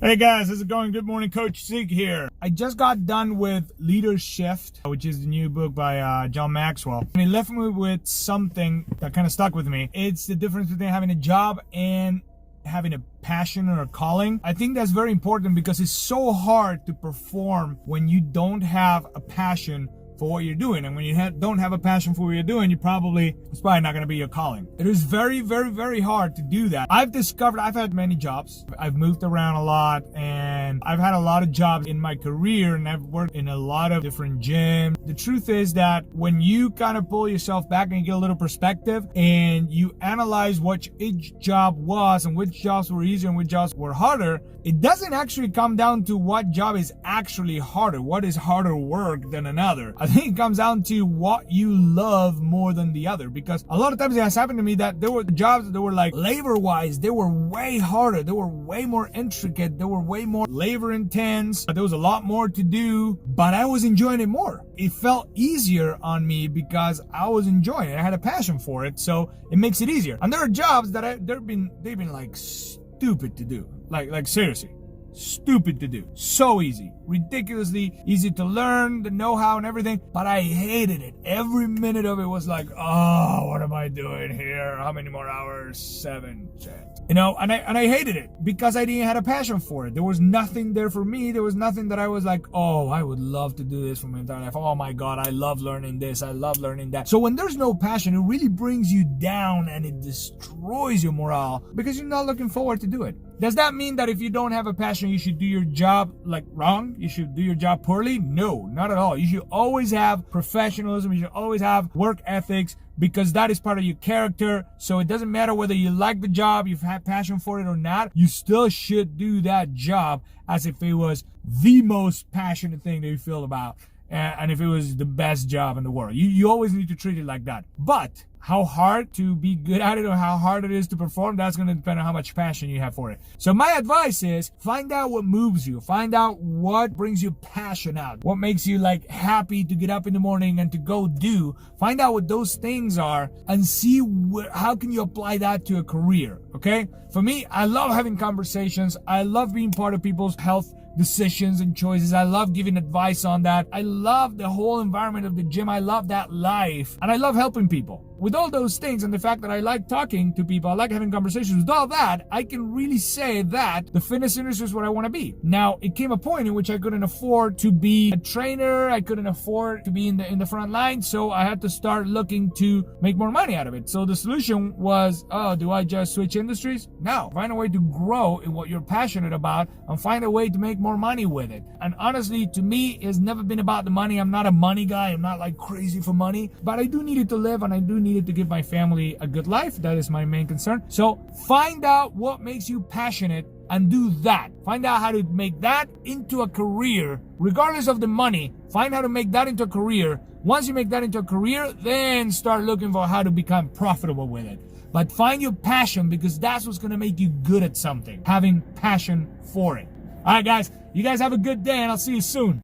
Hey guys, how's it going? Good morning, Coach Zeke here. I just got done with Leadershift, which is the new book by John Maxwell. And it left me with something that kind of stuck with me. It's the difference between having a job and having a passion or a calling. I think that's very important because it's so hard to perform when you don't have a passion for what you're doing. And when you don't have a passion for what you're doing, it's probably not going to be your calling. It is very, very, very hard to do that. I've had many jobs. I've moved around a lot and I've had a lot of jobs in my career and I've worked in a lot of different gyms. The truth is that when you kind of pull yourself back and get a little perspective and you analyze what each job was and which jobs were easier and which jobs were harder, it doesn't actually come down to what job is actually harder, what is harder work than another. I think it comes down to what you love more than the other, because a lot of times it has happened to me that there were jobs that were like labor-wise, they were way harder, they were way more intricate, they were way more labor intense, there was a lot more to do, but I was enjoying it more. It felt easier on me because I was enjoying it. I had a passion for it, so it makes it easier. And there are jobs that they've been like stupid to do, like seriously. Stupid to do. So easy. Ridiculously easy to learn, the know-how and everything. But I hated it. Every minute of it was like, oh, what am I doing here? How many more hours? 7, 10. You know, and I hated it because I didn't have a passion for it. There was nothing there for me. There was nothing that I was like, oh, I would love to do this for my entire life. Oh my God, I love learning this. I love learning that. So when there's no passion, it really brings you down and it destroys your morale because you're not looking forward to do it. Does that mean that if you don't have a passion, you should do your job like wrong? You should do your job poorly? No, not at all. You should always have professionalism. You should always have work ethics because that is part of your character. So it doesn't matter whether you like the job, you've had passion for it or not. You still should do that job as if it was the most passionate thing that you feel about. And if it was the best job in the world, you always need to treat it like that. But how hard to be good at it or how hard it is to perform, that's going to depend on how much passion you have for it. So my advice is find out what moves you. Find out what brings you passion out. What makes you like happy to get up in the morning and to go do. Find out what those things are and see how can you apply that to a career, okay? For me, I love having conversations. I love being part of people's health decisions and choices. I love giving advice on that. I love the whole environment of the gym. I love that life. And I love helping people. With all those things and the fact that I like talking to people, I like having conversations, with all that, I can really say that the fitness industry is what I want to be. Now, it came a point in which I couldn't afford to be a trainer. I couldn't afford to be in the front line. So I had to start looking to make more money out of it. So the solution was, oh, do I just switch industries? No. Find a way to grow in what you're passionate about and find a way to make more money with it. And honestly, to me, it's never been about the money. I'm not a money guy. I'm not like crazy for money, but I do need it to live and I do need it to give my family a good life. That is my main concern. So find out what makes you passionate and do that. Find out how to make that into a career, regardless of the money. Find how to make that into a career. Once you make that into a career, then start looking for how to become profitable with it. But find your passion because that's what's going to make you good at something, having passion for it. All right, guys, you guys have a good day and I'll see you soon.